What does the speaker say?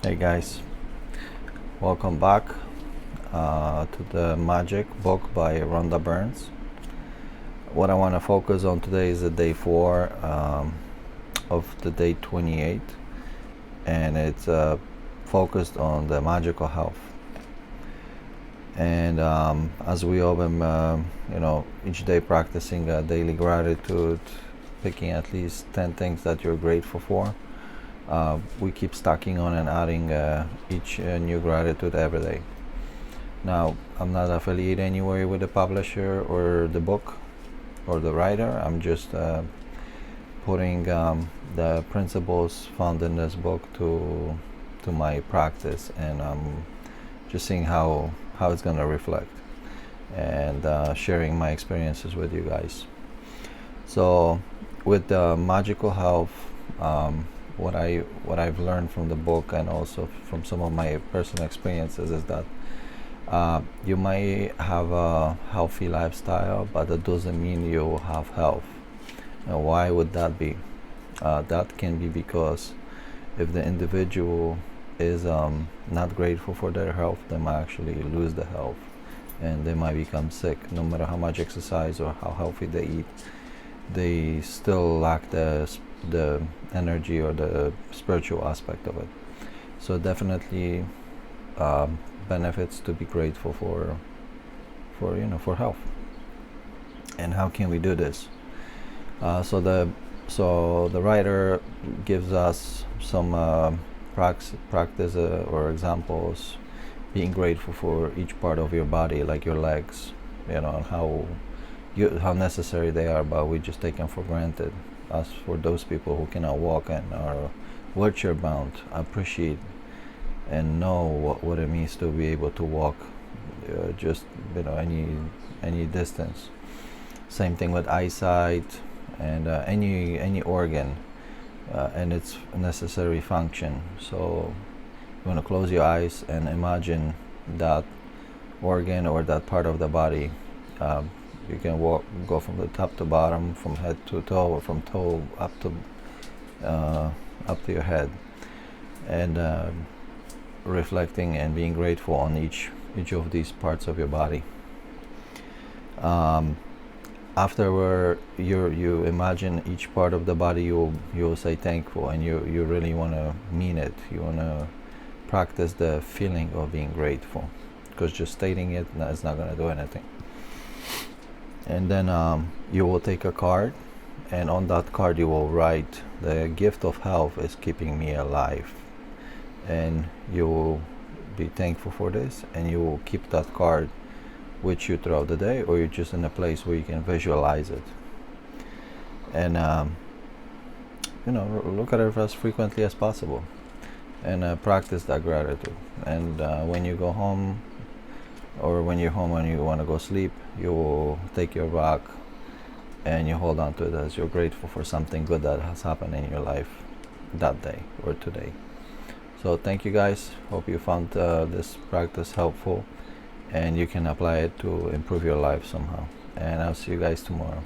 Hey guys, welcome back to the Magic book by Rhonda Byrne. What I want to focus on today is the day 4 of the day 28, and it's focused on the magical health. And as we all been, each day practicing daily gratitude, picking at least 10 things that you're grateful for. We keep stacking on and adding each new gratitude every day. Now, I'm not affiliated anywhere with the publisher or the book or the writer. I'm just putting the principles found in this book to my practice, and just seeing how it's going to reflect, and sharing my experiences with you guys. So, with the magical health, what I've learned from the book and also from some of my personal experiences is that you might have a healthy lifestyle, but that doesn't mean you have health. And why would that be? That can be because if the individual is not grateful for their health, they might actually lose the health, and they might become sick. No matter how much exercise or how healthy they eat, they still lack the energy or the spiritual aspect of it. So definitely benefits to be grateful for health. And how can we do this? So the writer gives us some practice or examples, being grateful for each part of your body, like your legs, and how necessary they are, but we just take them for granted. As for those people who cannot walk and are wheelchair bound, appreciate and know what it means to be able to walk just any distance. Same thing with eyesight and any organ and its necessary function. So you want to close your eyes and imagine that organ or that part of the body. You can go from the top to bottom, from head to toe, or from toe up to your head, and reflecting and being grateful on each of these parts of your body. After you imagine each part of the body, you'll say thankful, and you really want to mean it. You want to practice the feeling of being grateful, because just stating it is not going to do anything. And then you will take a card, and on that card you will write, the gift of health is keeping me alive. And you will be thankful for this, and you will keep that card with you throughout the day, or you're just in a place where you can visualize it. And look at it as frequently as possible, and practice that gratitude. And when you go home, or when you're home and you want to go sleep, you will take your rock and you hold on to it as you're grateful for something good that has happened in your life that day or today. So thank you guys. Hope you found this practice helpful, and you can apply it to improve your life somehow. And I'll see you guys tomorrow.